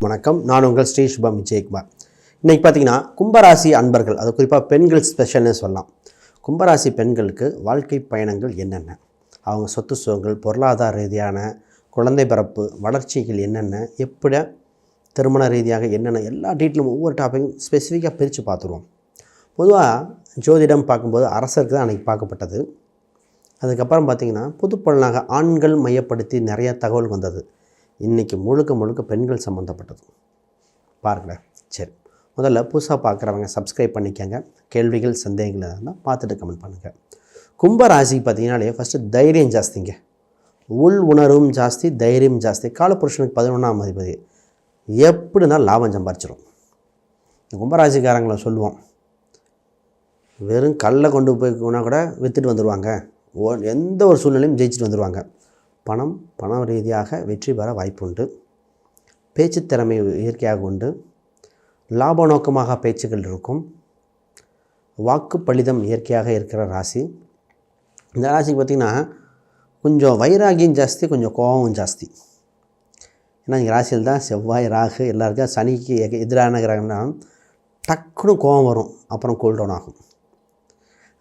வணக்கம். நான் உங்கள் ஸ்ரீ சுபம் விஜயகுமார். இன்றைக்கி பார்த்தீங்கன்னா கும்பராசி அன்பர்கள், அது குறிப்பாக பெண்கள் ஸ்பெஷல்னு சொல்லலாம். கும்பராசி பெண்களுக்கு வாழ்க்கை பயணங்கள் என்னென்ன, அவங்க சொத்து சுகங்கள், பொருளாதார ரீதியான குழந்தை பிறப்பு, வளர்ச்சிகள் என்னென்ன, எப்படி திருமண ரீதியாக என்னென்ன, எல்லா டீட்டெயிலும் ஒவ்வொரு டாப்பிக்கும் ஸ்பெசிஃபிக்காக பிரித்து பார்த்துருவோம். பொதுவாக ஜோதிடம் பார்க்கும்போது அரசருக்கு தான் அன்றைக்கி பார்க்கப்பட்டது. அதுக்கப்புறம் பார்த்திங்கன்னா புதுப்பொருளாக ஆண்கள் மையப்படுத்தி நிறைய தகவல் வந்தது. இன்றைக்கி முழுக்க முழுக்க பெண்கள் சம்மந்தப்பட்டது பாருங்களேன். சரி, முதல்ல புதுசாக பார்க்குறவங்க சப்ஸ்கிரைப் பண்ணிக்கங்க. கேள்விகள் சந்தேகங்கள் இருந்தால் பார்த்துட்டு கமெண்ட் பண்ணுங்கள். கும்பராசி பார்த்திங்கனாலே ஃபஸ்ட்டு தைரியம் ஜாஸ்திங்க, உள் உணர்வும் ஜாஸ்தி, தைரியம் ஜாஸ்தி. காலபுருஷனுக்கு 11ஆம் அதிபதி எப்படின்னா லாபம் சம்பாரிச்சிடும். கும்பராசிக்காரங்களை சொல்லுவோம், வெறும் கல்லை கொண்டு போய்னா கூட விற்றுட்டு வந்துடுவாங்க, எந்த ஒரு சூழ்நிலையும் ஜெயிச்சுட்டு வந்துடுவாங்க. பணம் ரீதியாக வெற்றி பெற வாய்ப்புண்டு. பேச்சு திறமை இயற்கையாக உண்டு. லாப நோக்கமாக பேச்சுக்கள் இருக்கும். வாக்கு பலிதம் இயற்கையாக இருக்கிற ராசி. இந்த ராசிக்கு பார்த்திங்கன்னா கொஞ்சம் வைராகியம் ஜாஸ்தி, கொஞ்சம் கோபமும் ஜாஸ்தி. ஏன்னா இந்த ராசியில் தான் செவ்வாய், ராகு எல்லாருக்கும் சனிக்கு எதிரான கிரகம்னா டக்குன்னு கோபம் வரும், அப்புறம் கூல் டவுன் ஆகும்.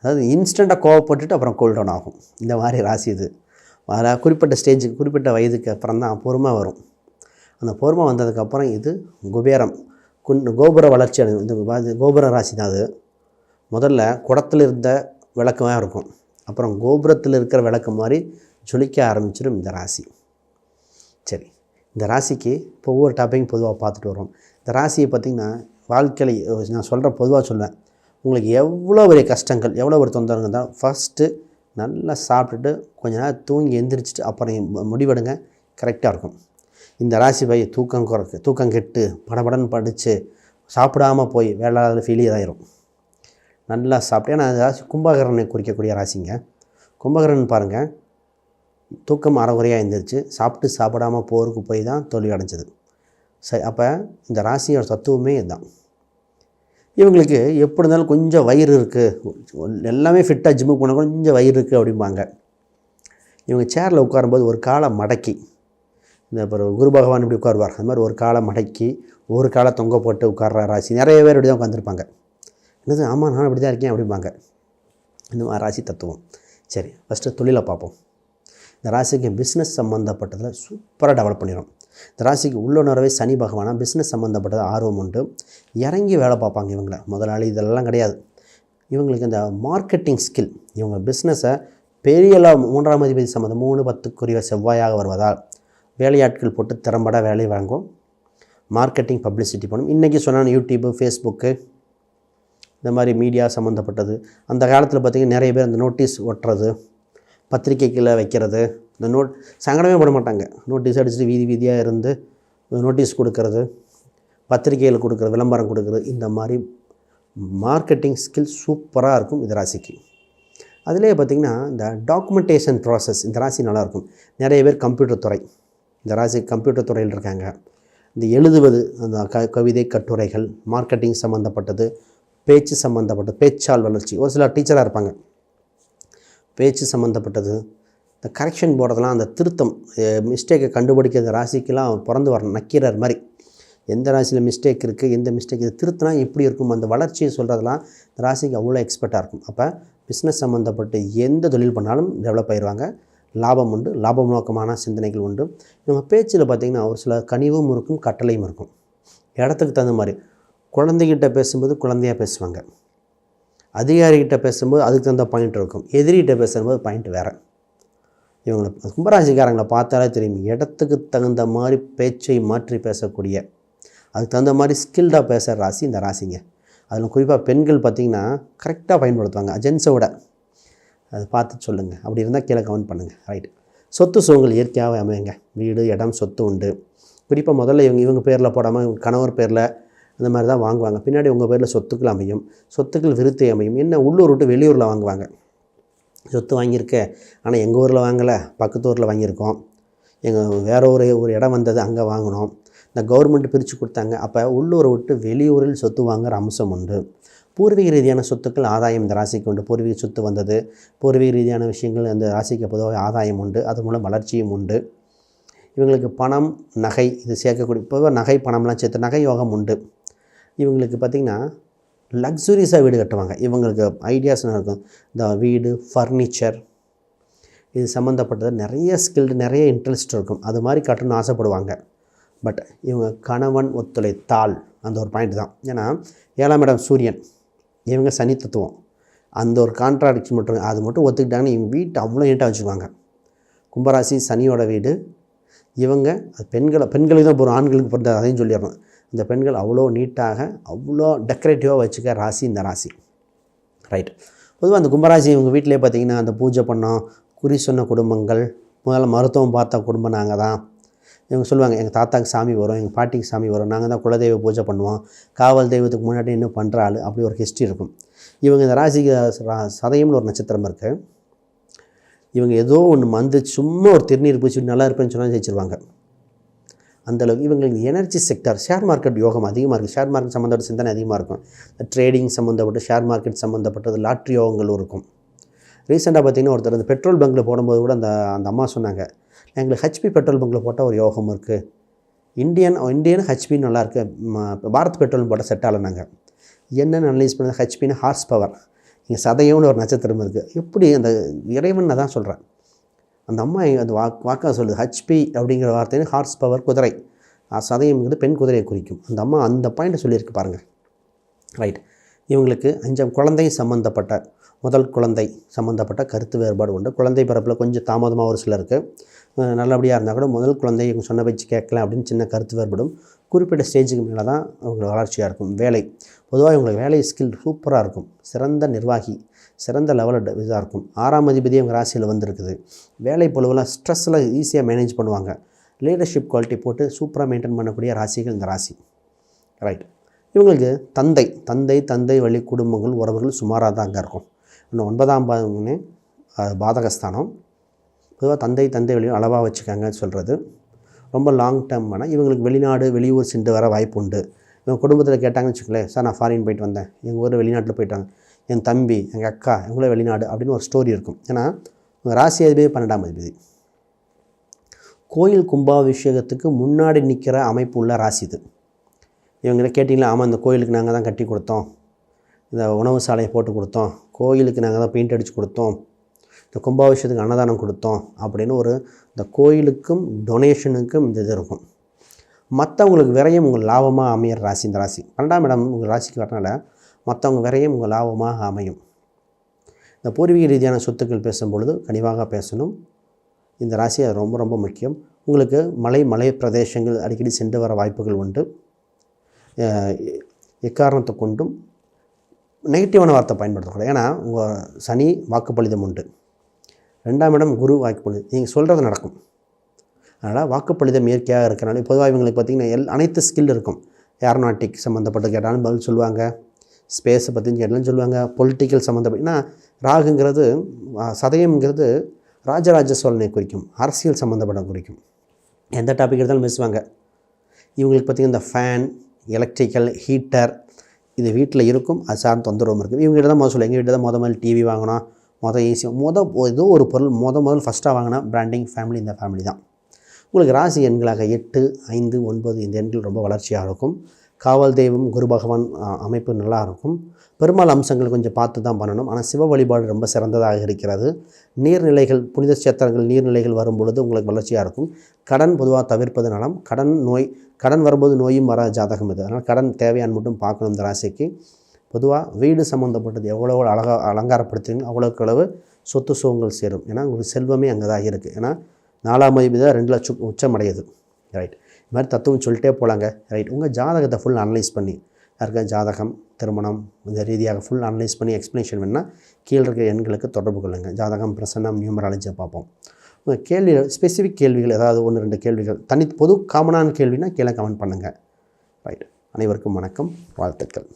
அதாவது இன்ஸ்டண்ட்டாக கோவப்பட்டுட்டு அப்புறம் கூல் டவுன் ஆகும். இந்த மாதிரி ராசி இது. அதில் குறிப்பிட்ட ஸ்டேஜுக்கு, குறிப்பிட்ட வயதுக்கு அப்புறம் தான் பொறுமை வரும். அந்த பொறுமை வந்ததுக்கப்புறம் இது குபேரம், கோபுர வளர்ச்சி அடையும். இது கோபுர ராசி தான். அது முதல்ல குடத்தில் இருந்த விளக்கமாக இருக்கும், அப்புறம் கோபுரத்தில் இருக்கிற விளக்கு மாதிரி ஜொலிக்க ஆரம்பிச்சிடும் இந்த ராசி. சரி, இந்த ராசிக்கு இப்போ ஒவ்வொரு டாப்பிக்கும் பொதுவாக பார்த்துட்டு வரோம். இந்த ராசியை பார்த்திங்கன்னா வாழ்க்கையில் நான் சொல்கிற பொதுவாக சொல்வேன், உங்களுக்கு எவ்வளோ பெரிய கஷ்டங்கள், எவ்வளோ ஒரு தொந்தரவு இருந்தால் ஃபஸ்ட்டு நல்லா சாப்பிட்டுட்டு கொஞ்ச நேரம் தூங்கி எந்திரிச்சிட்டு அப்புறம் முடிவெடுங்க, கரெக்டாக இருக்கும். இந்த ராசி பை தூக்கம் கெட்டு படபடன்னு படித்து சாப்பிடாமல் போய் வேளாண் ஃபீலியர் ஆயிரும். நல்லா சாப்பிட்டு, ஏன்னா அந்த ராசி கும்பகரனை குறிக்கக்கூடிய ராசிங்க. கும்பகரன் பாருங்கள், தூக்கம் அறகுறையாக எழுந்திரிச்சு சாப்பிட்டு சாப்பிடாமல் போருக்கு போய் தான் தோல்வி அடைஞ்சது. சரி, அப்போ இந்த ராசியோட தத்துவமே இதுதான். இவங்களுக்கு எப்படி இருந்தாலும் கொஞ்சம் வயிறு இருக்குது, எல்லாமே ஃபிட்டாக ஜிம்முக்கு போனால் கூட கொஞ்சம் வயிறு இருக்குது அப்படிம்பாங்க. இவங்க சேரில் உட்காரும்போது ஒரு காலை மடக்கி, இந்த இப்போ குரு பகவான் இப்படி உட்காருவார், அது மாதிரி ஒரு காலை மடக்கி ஒரு காலை தொங்க போட்டு உட்கார்ற ராசி நிறைய பேர் இப்படி தான் உட்காந்துருப்பாங்க. என்னது, ஆமாம் நான் இப்படி தான் இருக்கேன் அப்படிம்பாங்க. இந்த மாதிரி ராசி தத்துவம். சரி, ஃபஸ்ட்டு தொழிலை பார்ப்போம். இந்த ராசிக்கு பிஸ்னஸ் சம்மந்தப்பட்டதில் சூப்பராக டெவலப் பண்ணிடும். இந்த ராசிக்கு உள்ளுணர்வே சனி பகவானா பிஸ்னஸ் சம்மந்தப்பட்டது ஆர்வம் உண்டு. இறங்கி வேலை பார்ப்பாங்க. இவங்களை முதலாளி இதெல்லாம் கிடையாது. இவங்களுக்கு இந்த மார்க்கெட்டிங் ஸ்கில், இவங்க பிஸ்னஸை பெரிய 3ஆம் அதிபதி சம்மந்தம் 3-10 செவ்வாயாக வருவதால் வேலையாட்கள் போட்டு திறம்பட வேலை வாங்கும். மார்க்கெட்டிங் பப்ளிசிட்டி பண்ணும். இன்றைக்கி சொன்னால் யூடியூப்பு, ஃபேஸ்புக்கு, இந்த மாதிரி மீடியா சம்மந்தப்பட்டது. அந்த காலத்தில் பார்த்திங்கன்னா நிறைய பேர் அந்த நோட்டீஸ் ஒட்டுறது, பத்திரிக்கைகளை வைக்கிறது, இந்த சங்கடமே போட மாட்டாங்க. நோட்டீஸ் அடிச்சுட்டு வீதி வீதியாக இருந்து நோட்டீஸ் கொடுக்கறது, பத்திரிகைகள் கொடுக்குறது, விளம்பரம் கொடுக்குறது, இந்த மாதிரி மார்க்கெட்டிங் ஸ்கில் சூப்பராக இருக்கும் இந்த ராசிக்கு. அதிலே பார்த்திங்கன்னா இந்த டாக்குமெண்டேஷன் ப்ராசஸ் இந்த ராசி நல்லாயிருக்கும். நிறைய பேர் கம்ப்யூட்டர் துறை, இந்த ராசி கம்ப்யூட்டர் துறையில் இருக்காங்க. இந்த எழுதுவது, அந்த கவிதை கட்டுரைகள், மார்க்கெட்டிங் சம்மந்தப்பட்டது, பேச்சு சம்மந்தப்பட்டது, பேச்சால் வளர்ச்சி, ஒரு சில டீச்சராக இருப்பாங்க, பேச்சு சம்மந்தப்பட்டது. இந்த கரெக்ஷன் போடுறதுலாம், அந்த திருத்தம், மிஸ்டேக்கை கண்டுபிடிக்கிற ராசிக்கெல்லாம் பிறந்து வரணும். நக்கீரர் மாதிரி எந்த ராசியில் மிஸ்டேக் இருக்குது, எந்த மிஸ்டேக் இது திருத்தினா எப்படி இருக்கும், அந்த வளர்ச்சியை சொல்கிறதுலாம் இந்த ராசிக்கு அவ்வளோ எக்ஸ்பர்ட்டாக இருக்கும். அப்போ பிஸ்னஸ் சம்மந்தப்பட்டு எந்த தொழில் பண்ணாலும் டெவலப் ஆயிடுவாங்க. லாபம் உண்டு, லாபம் நோக்கமான சிந்தனைகள் உண்டு. இவங்க பேச்சில் பார்த்திங்கன்னா ஒரு சில கனிவும் இருக்கும், கட்டளையும் இருக்கும். இடத்துக்கு தகுந்த மாதிரி குழந்தைகிட்ட பேசும்போது குழந்தையாக பேசுவாங்க, அதிகாரிகிட்ட பேசும்போது அதுக்கு தகுந்த பாயிண்ட் இருக்கும், எதிரிகிட்ட பேசும்போது பாயிண்ட் வேறு. இவங்களை கும்பராசிக்காரங்களை பார்த்தாலே தெரியும், இடத்துக்கு தகுந்த மாதிரி பேச்சை மாற்றி பேசக்கூடிய, அதுக்கு தகுந்த மாதிரி ஸ்கில்டாக பேசுகிற ராசி இந்த ராசிங்க. அதில் குறிப்பாக பெண்கள் பார்த்திங்கன்னா கரெக்டாக பயன்படுத்துவாங்க ஜென்ஸை விட. அதை பார்த்து சொல்லுங்கள், அப்படி இருந்தால் கீழே கமெண்ட் பண்ணுங்கள். ரைட்டு. சொத்து சுகங்கள் இயற்கையாகவே அமையுங்க. வீடு, இடம், சொத்து உண்டு. குறிப்பாக முதல்ல இவங்க பேரில் போடாமல் கணவர் பேரில் அந்த மாதிரி தான் வாங்குவாங்க. பின்னாடி உங்கள் பேரில் சொத்துக்கள் அமையும், சொத்துக்கள் விருத்தி அமையும். என்ன உள்ளூர் விட்டு வெளியூரில் வாங்குவாங்க. சொத்து வாங்கியிருக்கேன், ஆனால் எங்கள் ஊரில் வாங்கலை, பக்கத்து ஊரில் வாங்கியிருக்கோம், எங்கள் வேறு ஒரு இடம் வந்தது அங்கே வாங்கினோம், இந்த கவர்மெண்ட் பிரித்து கொடுத்தாங்க. அப்போ உள்ளூரை விட்டு வெளியூரில் சொத்து வாங்குகிற அம்சம் உண்டு. பூர்வீக ரீதியான சொத்துக்கள் ஆதாயம் இந்த ராசிக்கு உண்டு. பூர்வீக சொத்து வந்தது, பூர்வீக ரீதியான விஷயங்கள் அந்த ராசிக்கு பொதுவாக ஆதாயம் உண்டு, அது மூலம் வளர்ச்சியும் உண்டு. இவங்களுக்கு பணம் நகை இது சேர்க்கக்கூடிய பொதுவாக நகை பணம்லாம் சேர்த்து நகை யோகம் உண்டு. இவங்களுக்கு பார்த்திங்கன்னா லக்ஸுரியஸாக வீடு கட்டுவாங்க. இவங்களுக்கு ஐடியாஸ்லாம் இருக்கும். இந்த வீடு ஃபர்னிச்சர் இது சம்மந்தப்பட்டது நிறைய ஸ்கில்டு நிறைய இன்ட்ரெஸ்ட் இருக்கும். அது மாதிரி கட்டணும்னு ஆசைப்படுவாங்க. பட் இவங்க கணவன் ஒத்துழைத்தால் அந்த ஒரு பாயிண்ட் தான். ஏன்னா 7ஆம் இடம் சூரியன், இவங்க சனி தத்துவம், அந்த ஒரு கான்ட்ராடிக்ஷன் மட்டும் அது மட்டும் ஒத்துக்கிட்டாங்கன்னு இவங்க வீட்டை அவ்வளோ நீட்டாக வச்சுக்குவாங்க. கும்பராசி சனியோட வீடு. இவங்க அது பெண்களுக்கு தான் போகிறோம், ஆண்களுக்கு பிறந்த அதையும் சொல்லிடணும். இந்த பெண்கள் அவ்வளோ நீட்டாக அவ்வளோ டெக்கரேட்டிவாக வச்சுக்க ராசி இந்த ராசி. ரைட். பொதுவாக அந்த கும்பராசி இவங்க வீட்டிலே பார்த்திங்கன்னா அந்த பூஜை பண்ணோம் குறி சொன்ன குடும்பங்கள், முதல்ல மருத்துவம் பார்த்த குடும்பம் நாங்கள் தான். இவங்க சொல்லுவாங்க எங்கள் தாத்தாக்கு சாமி வரும், எங்கள் பாட்டிக்கு சாமி வரும், நாங்கள் தான் குலதெய்வ பூஜை பண்ணுவோம், காவல் தெய்வத்துக்கு முன்னாடி இன்னும் பண்ணுற ஆள், அப்படி ஒரு ஹிஸ்ட்ரி இருக்கும். இவங்க இந்த ராசிக்கு சதயம்னு ஒரு நட்சத்திரம் இருக்குது. இவங்க ஏதோ ஒன்று வந்து சும்மா ஒரு திருநீர் பூச்சி நல்லா இருப்பேன்னு சொன்னால் ஜெயிச்சிருவாங்க. அந்தளவுக்கு இவங்களுக்கு எனர்ஜி செக்டர் ஷேர் மார்க்கெட் யோகம் அதிகமாக இருக்குது. ஷேர் மார்க்கெட் சம்மந்தப்பட்ட சிந்தனை அதிகமாக இருக்கும். ட்ரேடிங் சம்மந்தப்பட்ட ஷேர் மார்க்கெட் சம்மந்தப்பட்டது லாட்ரி யோகங்களும் இருக்கும். ரீசெண்டாக பார்த்திங்கன்னா ஒருத்தர் அந்த பெட்ரோல் பங்கில் போடும்போது கூட அந்த அம்மா சொன்னாங்க, எங்களுக்கு ஹெச்பி பெட்ரோல் பங்கில் போட்டால் ஒரு யோகம் இருக்குது, இந்தியன் ஹெச்பி நல்லாயிருக்கு, பாரத் பெட்ரோல் போட்டால் செட் ஆகலைனாங்க. என்னென்னு அனலைஸ் பண்ணது, ஹெச்பின்னு ஹார்ஸ் பவர், இங்கே சதயம்னு ஒரு நட்சத்திரம் இருக்குது. எப்படி அந்த இறைவன் தான் சொல்கிறேன். அந்த அம்மா அது வாக்காக சொல்லுது. ஹெச்பி அப்படிங்கிற வார்த்தைன்னு ஹார்ஸ் பவர் குதிரை, சதயம்ங்கிறது பெண் குதிரையை குறிக்கும். அந்த அம்மா அந்த பாயிண்ட்டை சொல்லியிருக்கு பாருங்கள். ரைட். இவங்களுக்கு 5 குழந்தை சம்மந்தப்பட்ட முதல் குழந்தை சம்மந்தப்பட்ட கருத்து வேறுபாடு உண்டு. குழந்தை பிறப்பில் கொஞ்சம் தாமதமாக ஒரு சிலருக்கு, நல்லபடியாக இருந்தால் கூட முதல் குழந்தை இவங்க சொன்ன பேச்சு கேட்கல அப்படின்னு சின்ன கருத்து வேறுபடும். குறிப்பிட்ட ஸ்டேஜுக்கு மேலே தான் அவங்களுக்கு வளர்ச்சியாக இருக்கும். வேலை பொதுவாக இவங்களுக்கு வேலை ஸ்கில் சூப்பராக இருக்கும். சிறந்த நிர்வாகி, சிறந்த லெவலில் இதாக இருக்கும். 6ஆம் அதிபதி அவங்க ராசியில் வந்திருக்குது. வேலை பொழுவெல்லாம் ஸ்ட்ரெஸ்ஸில் ஈஸியாக மேனேஜ் பண்ணுவாங்க. லீடர்ஷிப் குவாலிட்டி போட்டு சூப்பராக மெயின்டைன் பண்ணக்கூடிய ராசிகள் இந்த ராசி. ரைட். இவங்களுக்கு தந்தை வழி குடும்பங்கள் உறவுகள் சுமாராக தான் அங்கே இருக்கும். இன்னும் 9ஆம் பாவம்னு பாதகஸ்தானம். பொதுவாக தந்தை வழியும் அளவாக வச்சுக்காங்கன்னு சொல்கிறது. ரொம்ப லாங் டேர்ம் ஆனால் இவங்களுக்கு வெளிநாடு வெளியூர் சென்று வர வாய்ப்பு உண்டு. இவங்க குடும்பத்தில் கேட்டாங்கன்னு வச்சுக்கலேன், சார் நான் ஃபாரின் போயிட்டு வந்தேன், எங்கள் ஊர் வெளிநாட்டில் போயிட்டாங்க, என் தம்பி எங்கள் அக்கா இவங்களே வெளிநாடு அப்படின்னு ஒரு ஸ்டோரி இருக்கும். ஏன்னா உங்கள் ராசி அதிபதி 12ஆம் அதிபதி. கோயில் கும்பாபிஷேகத்துக்கு முன்னாடி நிற்கிற அமைப்பு உள்ள ராசி இது. இவங்க கேட்டிங்களா, ஆமாம் இந்த கோயிலுக்கு நாங்கள் தான் கட்டி கொடுத்தோம், இந்த உணவு சாலையை போட்டு கொடுத்தோம், கோயிலுக்கு நாங்கள் தான் பெயிண்ட் அடித்து கொடுத்தோம், இந்த கும்பாபிஷேகத்துக்கு அன்னதானம் கொடுத்தோம் அப்படின்னு ஒரு இந்த கோயிலுக்கும் டொனேஷனுக்கும் இந்த இது இருக்கும். மற்றவங்களுக்கு விரையும் உங்கள் லாபமாக அமையிற ராசி இந்த ராசி. 12ஆம் இடம் உங்கள் ராசிக்கு வரனால மற்றவங்க விரையும் உங்கள் லாபமாக அமையும். இந்த பூர்வீக ரீதியான சொத்துக்கள் பேசும்பொழுது கனிவாக பேசணும். இந்த ராசி அது ரொம்ப ரொம்ப முக்கியம். உங்களுக்கு மலை பிரதேசங்கள் அடிக்கடி சென்று வர வாய்ப்புகள் உண்டு. எக்காரணத்தை கொண்டும் நெகட்டிவான வார்த்தை பயன்படுத்தக்கூடாது. ஏன்னா உங்கள் சனி வாக்குப்பளிதம் உண்டு. 2ஆம் இடம் குரு வாக்குப்பளிதம், நீங்கள் சொல்கிறது நடக்கும். அதனால் வாக்குப்பளிதம் இயற்கையாக இருக்கிறனால பொதுவாக இவங்களுக்கு பார்த்திங்கன்னா அனைத்து ஸ்கில் இருக்கும். ஏரோநாட்டிக் சம்மந்தப்பட்டு கேட்டாலும் பதில் சொல்லுவாங்க, ஸ்பேஸை பற்றி கேட்டாலும் சொல்லுவாங்க, பொலிட்டிக்கல் சம்மந்தப்பட்ட. ஏன்னா ராகுங்கிறது சதயம்ங்கிறது ராஜராஜ சோழனை குறிக்கும், அரசியல் சம்மந்தப்பட்ட குறிக்கும். எந்த டாபிக் எடுத்தாலும் பேசுவாங்க. இவங்களுக்கு பார்த்திங்கன்னா இந்த ஃபேன், எலக்ட்ரிக்கல், ஹீட்டர் இது வீட்டில் இருக்கும். அது சார்ந்த தொந்தரவும் இருக்குது. இவங்ககிட்ட தான் சொல்லுங்கள், எங்கள் வீட்டில் தான் முதல் டிவி வாங்கினோம், ஏசி ஏதோ ஒரு பொருள் முதல் ஃபஸ்ட்டாக வாங்கினா பிராண்டிங் ஃபேமிலி இந்த ஃபேமிலி தான். உங்களுக்கு ராசி எண்களாக 8, 5, 9 இந்த எண்கள் ரொம்ப வளர்ச்சியாக இருக்கும். காவல் தெய்வம் குரு பகவான் அமைப்பு நல்லா இருக்கும். பெருமாள் அம்சங்கள் கொஞ்சம் பார்த்து தான் பண்ணணும். ஆனால் சிவ வழிபாடு ரொம்ப சிறந்ததாக இருக்கிறது. நீர்நிலைகள், புனித சேத்திரங்கள், நீர்நிலைகள் வரும்பொழுது உங்களுக்கு வளர்ச்சியாக இருக்கும். கடன் பொதுவாக தவிர்ப்பது நலம். கடன் வரும்போது நோயும் வர ஜாதகம் இது. அதனால் கடன் தேவையான மட்டும் பார்க்கணும் இந்த ராசிக்கு. பொதுவாக வீடு சம்மந்தப்பட்டது எவ்வளோ அலங்காரப்படுத்துறீங்க அவ்வளோக்கு அளவு சொத்து சுகங்கள் சேரும். ஏன்னா உங்களுக்கு செல்வமே அங்கே தான் இருக்குது. ஏன்னா 4ஆம் அதிபதி தான் 2 லட்சம் உச்சமடையுது. ரைட். இது மாதிரி தத்துவம் சொல்லிட்டே போகலாங்க. ரைட். உங்கள் ஜாதகத்தை ஃபுல் அனலைஸ் பண்ணி யாருக்கா ஜாதகம், திருமணம் இந்த ரீதியாக ஃபுல் அனலைஸ் பண்ணி எக்ஸ்ப்ளனேஷன் வேணால் கீழே இருக்கிற எண்களுக்கு தொடர்பு கொள்ளுங்கள். ஜாதகம், பிரசன்னம், நியூமராலஜியை பார்ப்போம். உங்கள் கேள்விகள், ஸ்பெசிஃபிக் கேள்விகள் ஏதாவது 1-2 கேள்விகள் பொது காமனான கேள்வினா கீழே கமெண்ட் பண்ணுங்கள். ரைட். அனைவருக்கும் வணக்கம், வாழ்த்துக்கள்.